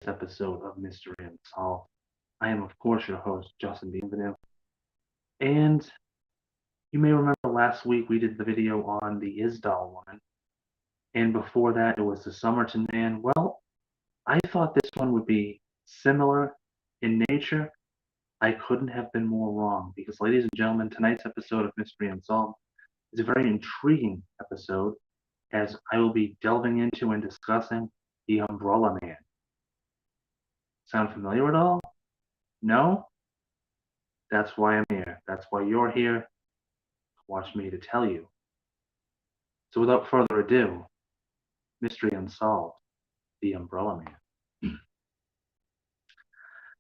episode of Mystery Unsolved. I am, of course, your host, Justin Bienvenu. And you may remember last week we did the video on the Isdal woman. And before that, it was the Somerton man. Well, I thought this one would be similar in nature. I couldn't have been more wrong because, ladies and gentlemen, tonight's episode of Mystery Unsolved is a very intriguing episode as I will be delving into and discussing the Umbrella Man. Sound familiar at all? No? That's why I'm here. That's why you're here. Watch me to tell you. So without further ado, Mystery Unsolved, the Umbrella Man.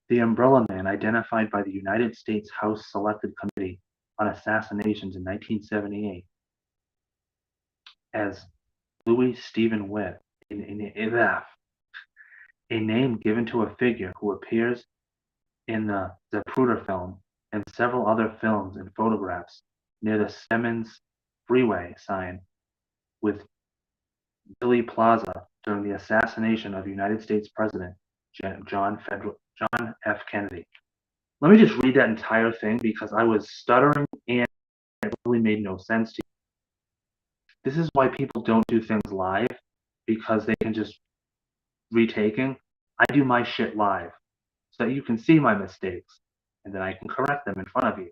The Umbrella Man, identified by the United States House Select Committee on Assassinations in 1978 as Louis Stephen Witt, a name given to a figure who appears in the Zapruder film and several other films and photographs near the Stemmons Freeway sign with Dealey Plaza during the assassination of United States President John F. Kennedy. Let me just read that entire thing because I was stuttering and it really made no sense to you. This is why people don't do things live, because they can just retaking. I do my shit live so that you can see my mistakes and then I can correct them in front of you.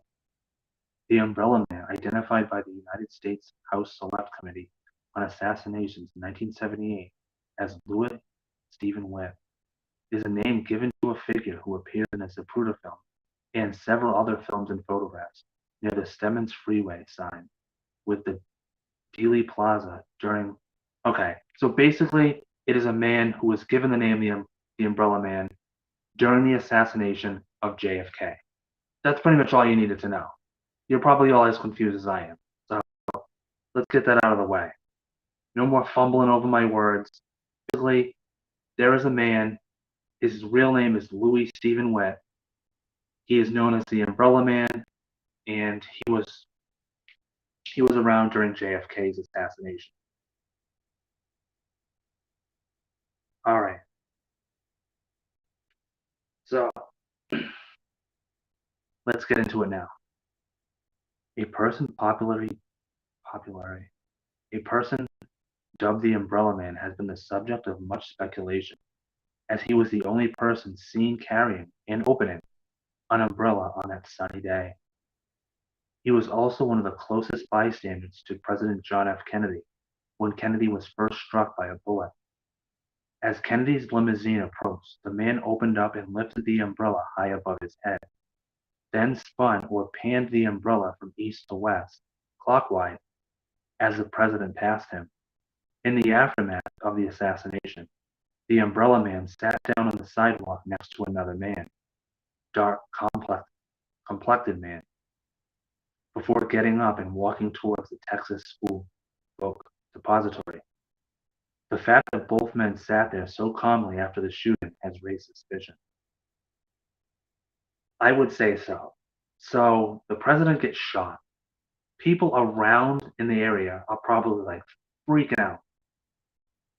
The Umbrella Man, identified by the United States House Select Committee on Assassinations in 1978 as Louis Stephen Witt, is a name given to a figure who appeared in a Zapruder film and several other films and photographs near the Stemmons Freeway sign with the Dealey Plaza during... Okay, so basically it is a man who was given the name the Umbrella Man during the assassination of JFK. That's pretty much all you needed to know. You're probably all as confused as I am. So let's get that out of the way. No more fumbling over my words. Basically, there is a man. His real name is Louis Stephen Witt. He is known as the Umbrella Man, and he was around during JFK's assassination. All right. So let's get into it now. A person dubbed the Umbrella Man has been the subject of much speculation, as he was the only person seen carrying and opening an umbrella on that sunny day. He was also one of the closest bystanders to President John F. Kennedy when Kennedy was first struck by a bullet. As Kennedy's limousine approached, the man opened up and lifted the umbrella high above his head, then spun or panned the umbrella from east to west, clockwise, as the president passed him. In the aftermath of the assassination, the Umbrella Man sat down on the sidewalk next to another man, dark, complected man, before getting up and walking towards the Texas School Book Depository. The fact that both men sat there so calmly after the shooting has raised suspicion. I would say so. So the president gets shot. People around in the area are probably like freaking out.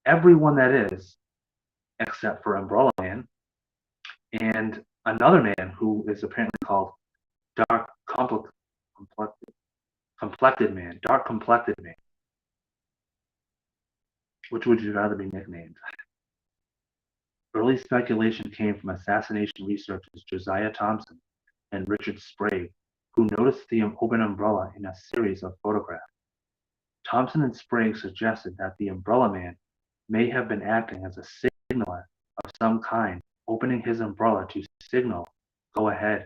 Everyone that is, except for Umbrella Man and another man who is apparently called Dark Complected Man. Dark Complected Man. Which would you rather be nicknamed? Early speculation came from assassination researchers Josiah Thompson and Richard Sprague, who noticed the open umbrella in a series of photographs. Thompson and Sprague suggested that the Umbrella Man may have been acting as a signaler of some kind, opening his umbrella to signal, "Go ahead,"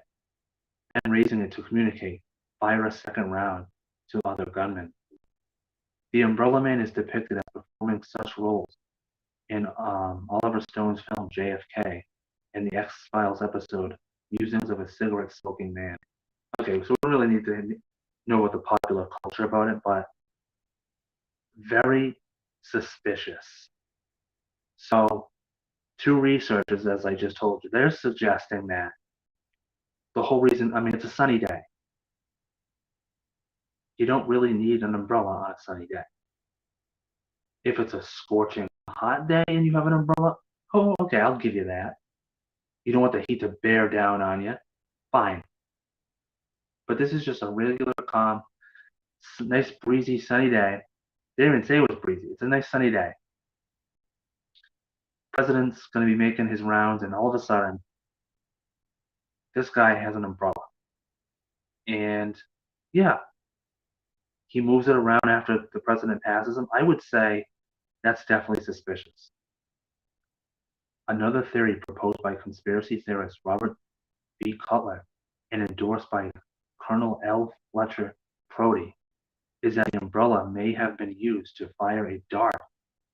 and raising it to communicate, "Fire a second round," to other gunmen. The Umbrella Man is depicted as performing such roles in Oliver Stone's film JFK and the X-Files episode Musings of a Cigarette-Smoking Man. Okay, so we don't really need to know what the popular culture about it, but very suspicious. So, two researchers, as I just told you, they're suggesting that the whole reason, it's a sunny day. You don't really need an umbrella on a sunny day. If it's a scorching hot day and you have an umbrella, oh, okay, I'll give you that. You don't want the heat to bear down on you. Fine. But this is just a regular, calm, nice, breezy, sunny day. They didn't even say it was breezy. It's a nice, sunny day. President's going to be making his rounds, and all of a sudden, this guy has an umbrella. And yeah, he moves it around after the president passes him. I would say that's definitely suspicious. Another theory proposed by conspiracy theorist Robert B. Cutler and endorsed by Colonel L. Fletcher Prody is that the umbrella may have been used to fire a dart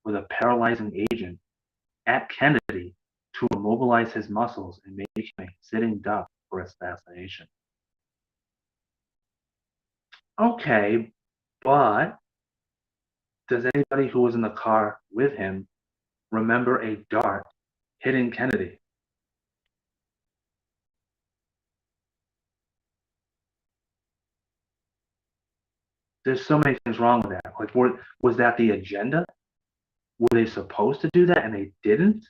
with a paralyzing agent at Kennedy to immobilize his muscles and make him a sitting duck for assassination. Okay, but does anybody who was in the car with him remember a dart hitting Kennedy? There's so many things wrong with that. Like, was that the agenda? Were they supposed to do that and they didn't?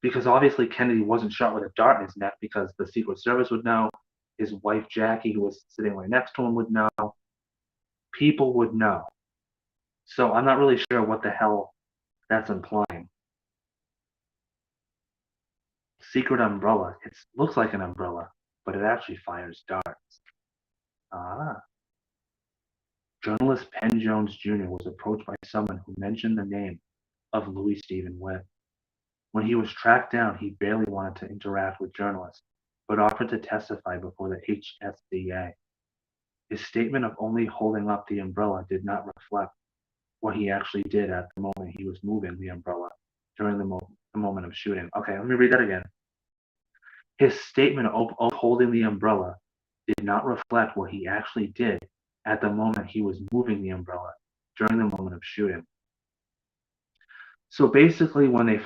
Because obviously Kennedy wasn't shot with a dart in his neck because the Secret Service would know, his wife Jackie, who was sitting right next to him, would know, people would know. So I'm not really sure what the hell that's implying. Secret umbrella. It looks like an umbrella, but it actually fires darts. Ah. Journalist Penn Jones Jr. was approached by someone who mentioned the name of Louis Stephen Witt. When he was tracked down, he barely wanted to interact with journalists, but offered to testify before the HSCA. His statement of only holding up the umbrella did not reflect what he actually did at the moment he was moving the umbrella during the moment of shooting. Okay, let me read that again. His statement of holding the umbrella did not reflect what he actually did at the moment he was moving the umbrella during the moment of shooting. So basically, when they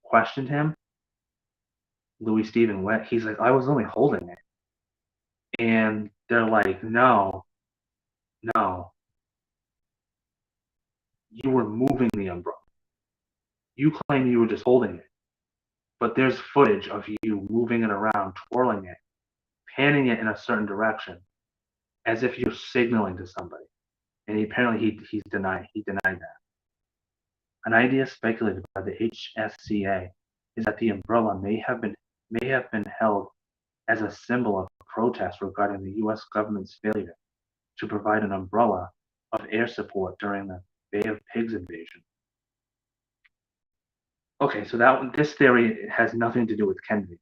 questioned him, Louis Stephen Witt, he's like, I was only holding it. And they're like, no, no, you were moving the umbrella. You claim you were just holding it, but there's footage of you moving it around, twirling it, panning it in a certain direction, as if you're signaling to somebody. And he denied that. An idea speculated by the HSCA is that the umbrella may have been held as a symbol of protest regarding the U.S. government's failure to provide an umbrella of air support during the Bay of Pigs invasion. Okay, so this theory has nothing to do with Kennedy.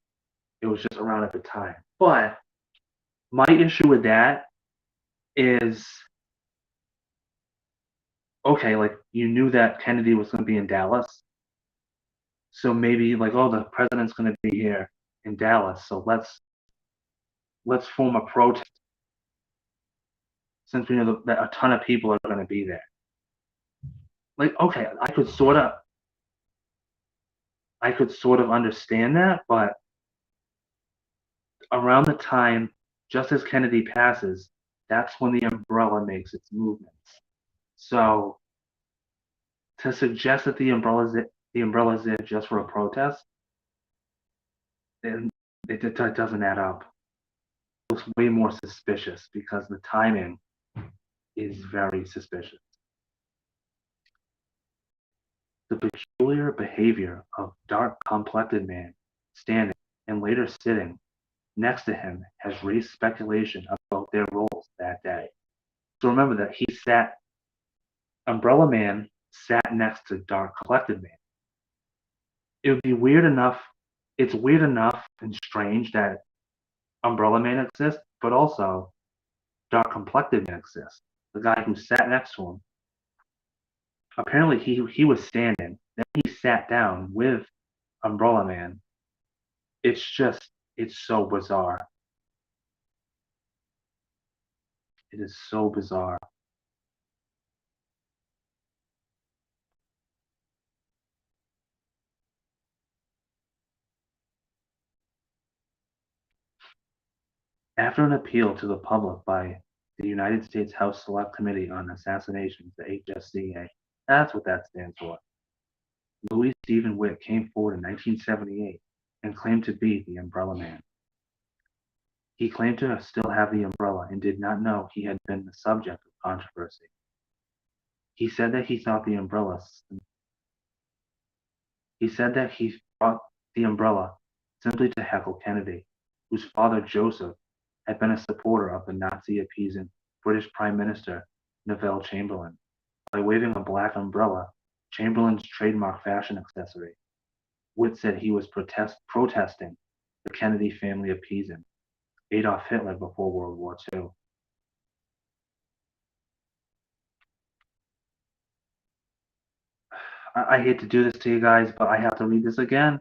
It was just around at the time. But my issue with that is, okay, like, you knew that Kennedy was going to be in Dallas, so maybe like, oh, the president's going to be here in Dallas, so let's form a protest since we know that a ton of people are going to be there. Like, okay, I could sort of understand that, but around the time, just as Kennedy passes, that's when the umbrella makes its movements. So to suggest that the umbrella is there just for a protest, then it doesn't add up. It looks way more suspicious because the timing is very suspicious. The peculiar behavior of dark-complected man standing and later sitting next to him has raised speculation about their roles that day. So remember that Umbrella Man sat next to Dark Complected Man. It would be weird enough, it's weird enough and strange that Umbrella Man exists, but also Dark Complected Man exists. The guy who sat next to him, apparently he was standing, then he sat down with Umbrella Man. It's so bizarre. It is so bizarre. After an appeal to the public by the United States House Select Committee on Assassinations, the HSCA, that's what that stands for, Louis Stephen Witt came forward in 1978 and claimed to be the Umbrella Man. He claimed to still have the umbrella and did not know he had been the subject of controversy. He said that he thought the umbrella He said that he brought the umbrella simply to heckle Kennedy, whose father Joseph had been a supporter of the Nazi-appeasing British Prime Minister Neville Chamberlain. By waving a black umbrella, Chamberlain's trademark fashion accessory, Witt said he was protesting the Kennedy family appeasing Adolf Hitler before World War II. I hate to do this to you guys, but I have to read this again.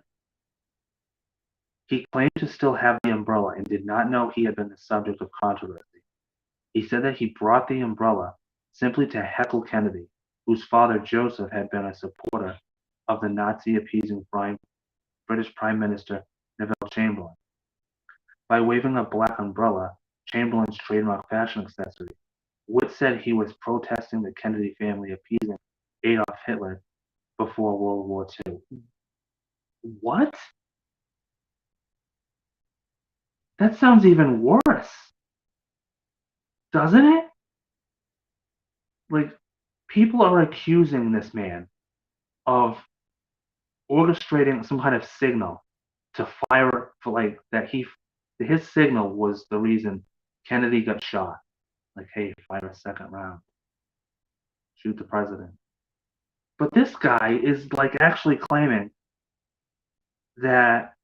He claimed to still have the umbrella and did not know he had been the subject of controversy. He said that he brought the umbrella simply to heckle Kennedy, whose father Joseph had been a supporter of the Nazi-appeasing British Prime Minister Neville Chamberlain. By waving a black umbrella, Chamberlain's trademark fashion accessory, Witt said he was protesting the Kennedy family appeasing Adolf Hitler before World War II. What? That sounds even worse, doesn't it? Like, people are accusing this man of orchestrating some kind of signal to fire for his signal was the reason Kennedy got shot. Like, hey, fire a second round. Shoot the president. But this guy is like actually claiming that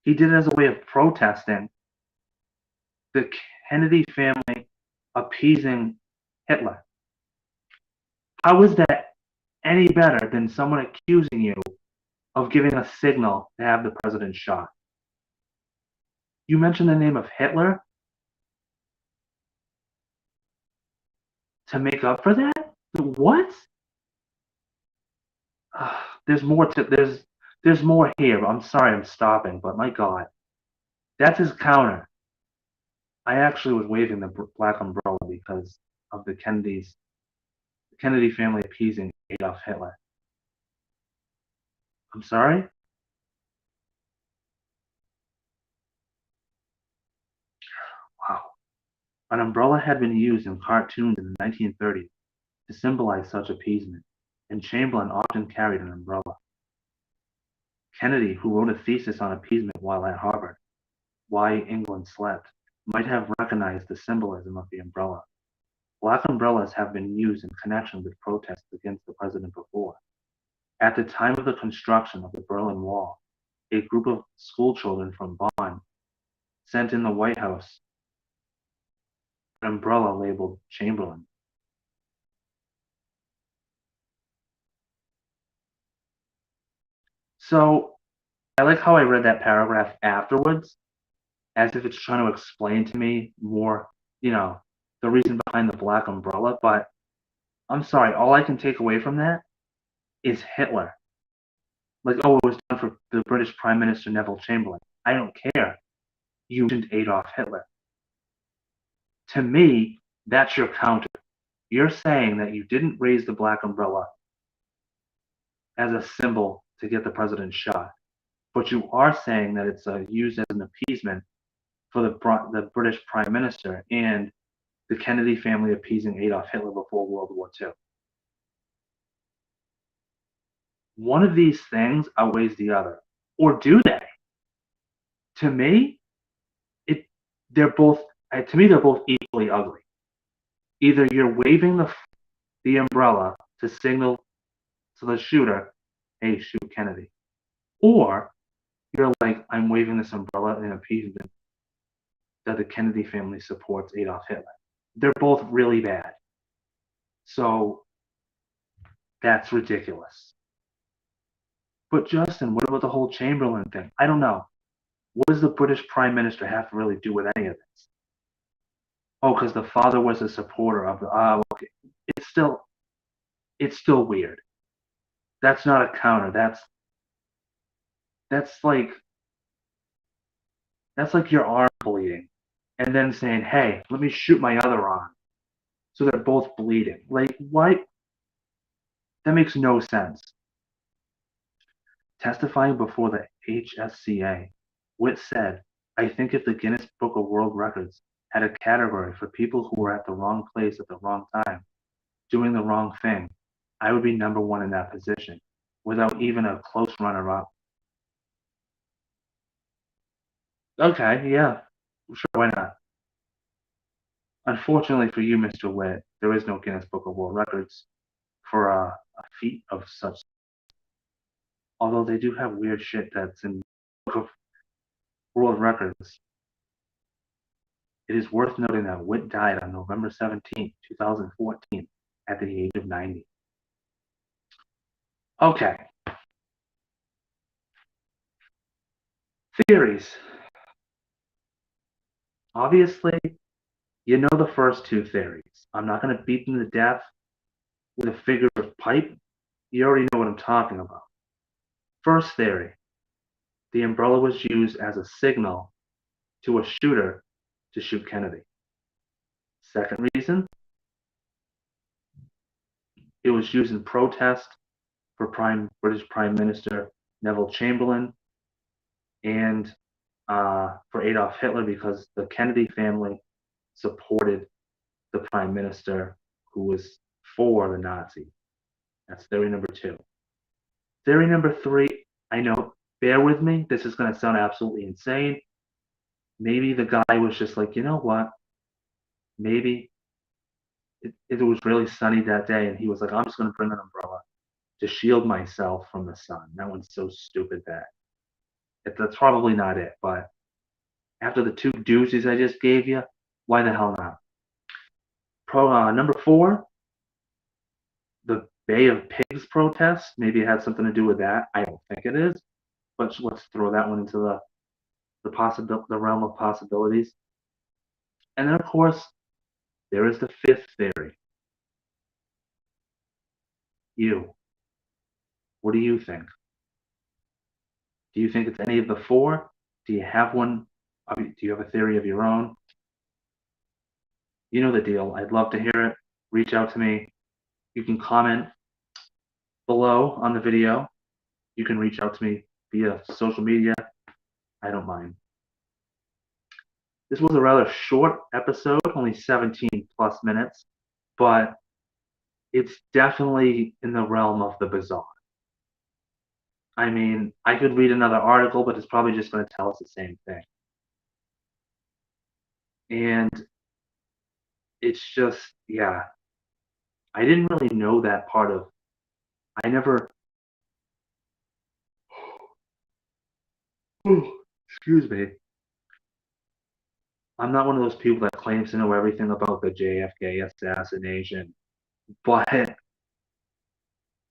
he did it as a way of protesting the Kennedy family appeasing Hitler. How is that any better than someone accusing you of giving a signal to have the president shot? You mentioned the name of Hitler to make up for that? What? There's more to there's more here. I'm sorry I'm stopping, but my God, that's his counter. I actually was waving the black umbrella because of the Kennedy family appeasing Adolf Hitler. I'm sorry? Wow. An umbrella had been used in cartoons in the 1930s to symbolize such appeasement, and Chamberlain often carried an umbrella. Kennedy, who wrote a thesis on appeasement while at Harvard, Why England Slept, might have recognized the symbolism of the umbrella. Black umbrellas have been used in connection with protests against the president before. At the time of the construction of the Berlin Wall, a group of schoolchildren from Bonn sent in the White House an umbrella labeled Chamberlain. So I like how I read that paragraph afterwards, as if it's trying to explain to me more, the reason behind the black umbrella. But I'm sorry, all I can take away from that is Hitler. Like, oh, it was done for the British Prime Minister Neville Chamberlain. I don't care. You mentioned Adolf Hitler. To me, that's your counter. You're saying that you didn't raise the black umbrella as a symbol to get the president shot, but you are saying that it's used as an appeasement for the British Prime Minister and the Kennedy family appeasing Adolf Hitler before World War II. One of these things outweighs the other, or do they? To me, they're both equally ugly. Either you're waving the umbrella to signal to the shooter, hey, shoot Kennedy, or you're like, I'm waving this umbrella in appeasement that the Kennedy family supports Adolf Hitler. They're both really bad. So that's ridiculous. But Justin, what about the whole Chamberlain thing? I don't know. What does the British Prime Minister have to really do with any of this? Oh, because the father was a supporter of the. Okay. It's still weird. That's not a counter. That's like your arm bleeding, and then saying, "Hey, let me shoot my other arm," so they're both bleeding. Like, what? That makes no sense. Testifying before the HSCA, Witt said, "I think if the Guinness Book of World Records had a category for people who were at the wrong place at the wrong time, doing the wrong thing, I would be number one in that position, without even a close runner-up." Okay, yeah, sure, why not? Unfortunately for you, Mr. Witt, there is no Guinness Book of World Records for a feat of such. Although they do have weird shit that's in Book of World Records. It is worth noting that Witt died on November 17th, 2014, at the age of 90. Okay, theories. Obviously, you know the first two theories. I'm not going to beat them to death with a figure of pipe. You already know what I'm talking about. First theory, the umbrella was used as a signal to a shooter to shoot Kennedy. Second reason, it was used in protest for British Prime Minister Neville Chamberlain and for Adolf Hitler because the Kennedy family supported the Prime Minister who was for the Nazis. That's theory number two. Theory number three, I know, bear with me, this is going to sound absolutely insane. Maybe the guy was just like, you know what? Maybe it was really sunny that day and he was like, I'm just going to bring an umbrella to shield myself from the sun. That one's so stupid that that's probably not it. But after the two doozies I just gave you, why the hell not? Number four, the Bay of Pigs protest. Maybe it had something to do with that. I don't think it is, but let's throw that one into the realm of possibilities. And then, of course, there is the fifth theory. You. What do you think? Do you think it's any of the four? Do you have one? Do you have a theory of your own? You know the deal. I'd love to hear it. Reach out to me. You can comment below on the video. You can reach out to me via social media. I don't mind. This was a rather short episode, only 17 plus minutes, but it's definitely in the realm of the bizarre. I mean, I could read another article, but it's probably just going to tell us the same thing. And it's just, yeah, I didn't really know that part of, I never, excuse me, I'm not one of those people that claims to know everything about the JFK assassination, but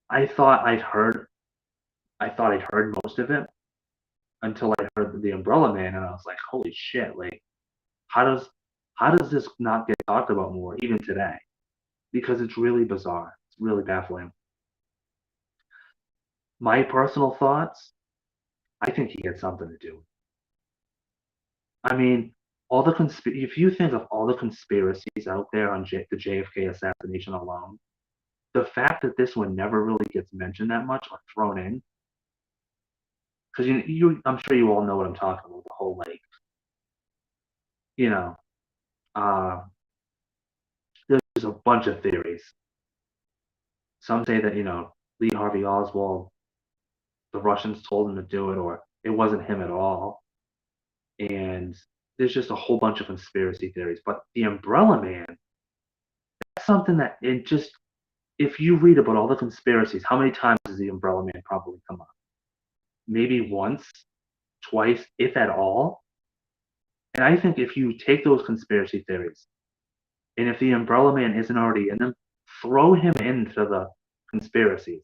I thought I'd heard most of it until I heard the Umbrella Man, and I was like, holy shit, like, how does this not get talked about more, even today? Because it's really bizarre. It's really baffling. My personal thoughts, I think he had something to do. I mean, if you think of all the conspiracies out there on the JFK assassination alone, the fact that this one never really gets mentioned that much or thrown in, because I'm sure you all know what I'm talking about. The whole like, you know, uh, there's a bunch of theories. Some say that Lee Harvey Oswald, the Russians told him to do it, or it wasn't him at all. And there's just a whole bunch of conspiracy theories. But the Umbrella Man, that's something that if you read about all the conspiracies, how many times does the Umbrella Man probably come up? Maybe once, twice, if at all. And I think if you take those conspiracy theories, and if the Umbrella Man isn't already in them, throw him into the conspiracies,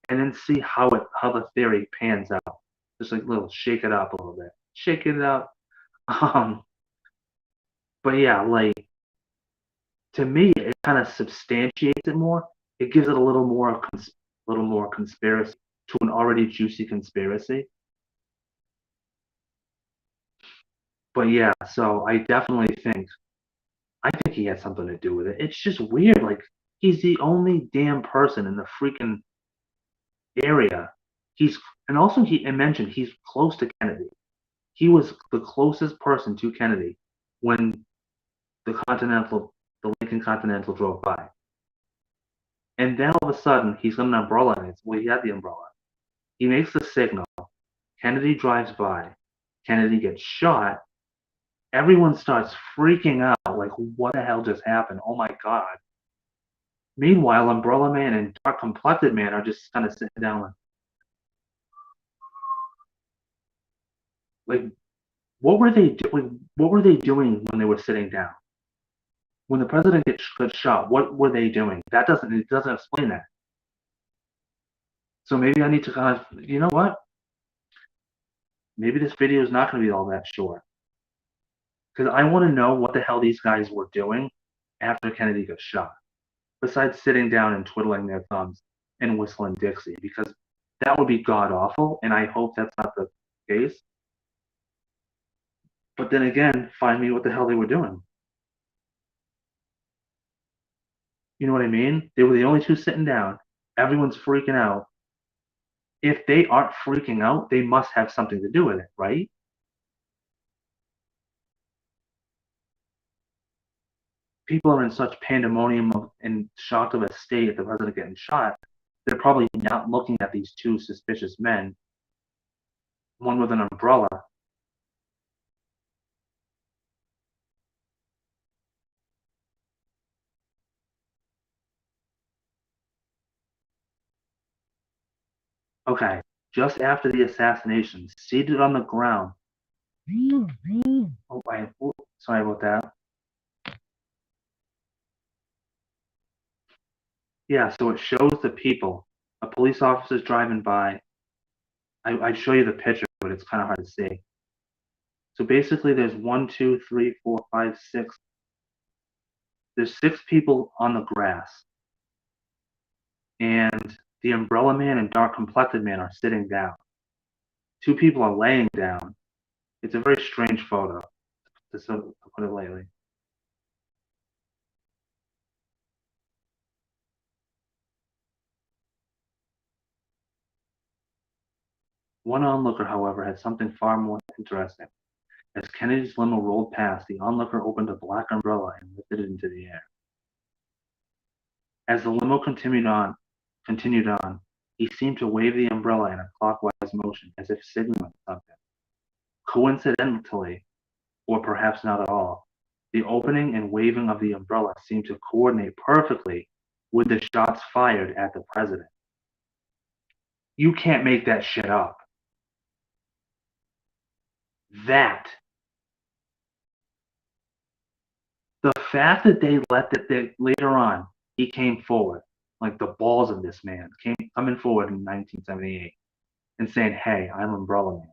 and then see how the theory pans out. Just like shake it up a little bit, shake it up. Um, but yeah, like to me, it kind of substantiates it more. It gives it a little more conspiracy to an already juicy conspiracy. But yeah, so I think he had something to do with it. It's just weird. Like he's the only damn person in the freaking area. And also he mentioned he's close to Kennedy. He was the closest person to Kennedy when the Lincoln Continental drove by. And then all of a sudden, he's got an umbrella in it. Well, he had the umbrella. He makes the signal. Kennedy drives by. Kennedy gets shot. Everyone starts freaking out, like, what the hell just happened? Oh my God. Meanwhile, Umbrella Man and Dark Complected Man are just kind of sitting down, like what were they doing? What were they doing when they were sitting down? When the president gets shot, what were they doing? It doesn't explain that. So maybe I need to kind of, you know what? Maybe this video is not going to be all that short because I want to know what the hell these guys were doing after Kennedy got shot, besides sitting down and twiddling their thumbs and whistling Dixie, because that would be god awful, and I hope that's not the case. But then again, find me what the hell they were doing. You know what I mean? They were the only two sitting down. Everyone's freaking out. If they aren't freaking out, they must have something to do with it, right? People are in such pandemonium and shock of a state at the president getting shot. They're probably not looking at these two suspicious men, one with an umbrella. Okay, just after the assassination, seated on the ground. Sorry about that. Yeah, so it shows the people. A police officer's driving by. I'd show you the picture, but it's kind of hard to see. So basically, there's 1, 2, 3, 4, 5, 6. There's 6 people on the grass, and the Umbrella Man and Dark Complected Man are sitting down. 2 people are laying down. It's a very strange photo, to put it lightly. One onlooker, however, had something far more interesting. As Kennedy's limo rolled past, the onlooker opened a black umbrella and lifted it into the air. As the limo continued on, he seemed to wave the umbrella in a clockwise motion, as if signaling something. Coincidentally, or perhaps not at all, the opening and waving of the umbrella seemed to coordinate perfectly with the shots fired at the president. You can't make that shit up. That. The fact that they later on, he came forward, like the balls of this man, coming forward in 1978 and saying, hey, I'm Umbrella Man.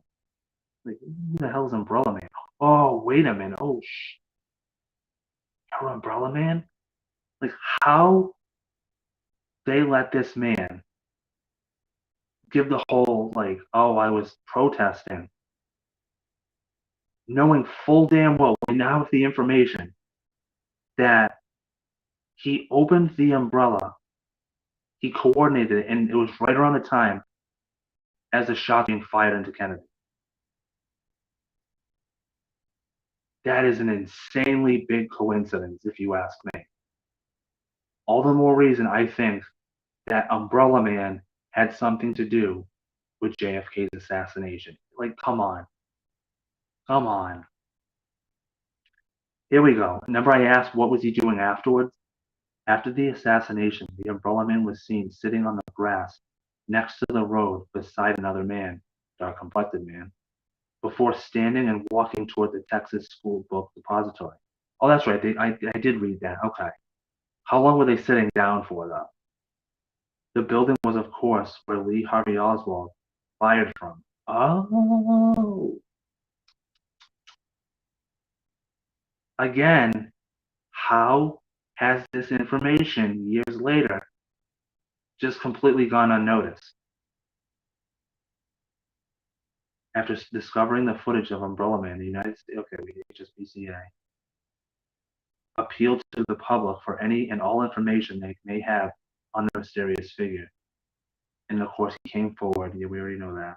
Like, who the hell is Umbrella Man? Oh, wait a minute. Oh, you're Umbrella Man? Like, how they let this man give the whole, like, oh, I was protesting, knowing full damn well, now with the information, that he opened the umbrella, he coordinated it, and it was right around the time as the shot being fired into Kennedy. That is an insanely big coincidence, if you ask me. All the more reason I think that Umbrella Man had something to do with JFK's assassination. Like, come on. Come on. Here we go. Remember I asked what was he doing afterwards? After the assassination, the Umbrella Man was seen sitting on the grass next to the road beside another man, dark-complected man, before standing and walking toward the Texas School Book Depository. Oh, that's right. I did read that. Okay. How long were they sitting down for, though? The building was, of course, where Lee Harvey Oswald fired from. Oh. Again, how has this information years later just completely gone unnoticed? After discovering the footage of Umbrella Man, the United States, okay, HSBCA, appealed to the public for any and all information they may have on the mysterious figure. And of course, he came forward. Yeah, we already know that.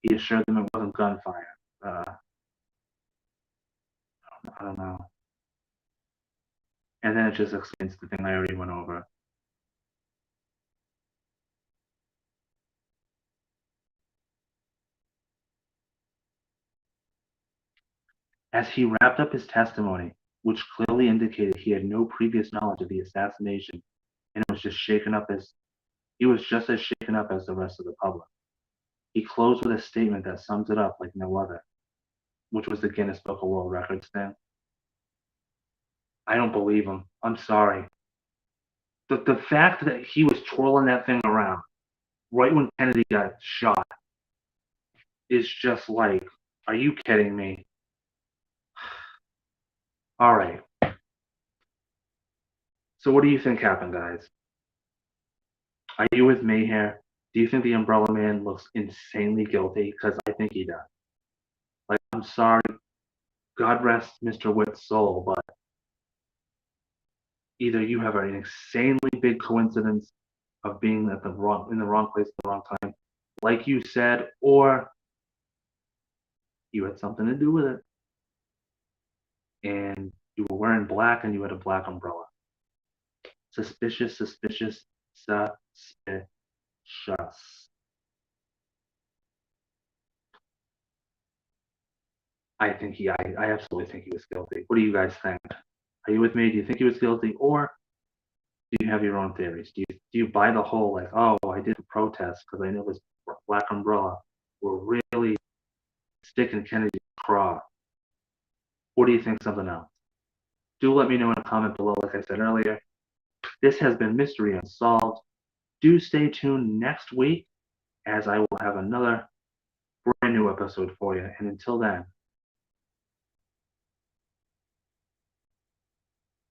He assured them it wasn't gunfire. I don't know. And then it just explains the thing I already went over. As he wrapped up his testimony, which clearly indicated he had no previous knowledge of the assassination and was just shaken up as he was just as shaken up as the rest of the public. He closed with a statement that sums it up like no other, which was the Guinness Book of World Records thing. I don't believe him. I'm sorry. The fact that he was twirling that thing around right when Kennedy got shot is just like, are you kidding me? All right. So what do you think happened, guys? Are you with me here? Do you think the Umbrella Man looks insanely guilty? Because I think he does. Like, I'm sorry. God rest Mr. Witt's soul, but either you have an insanely big coincidence of being in the wrong place at the wrong time, like you said, or you had something to do with it. And you were wearing black and you had a black umbrella. Suspicious, suspicious, suspicious. I absolutely think he was guilty. What do you guys think? Are you with me? Do you think he was guilty, or do you have your own theories? Do you buy the whole like, oh, I did a protest because I know this black umbrella were really sticking Kennedy's craw, or do you think something else? Do let me know in a comment below. Like I said earlier, this has been Mystery Unsolved. Do stay tuned next week as I will have another brand new episode for you. And until then,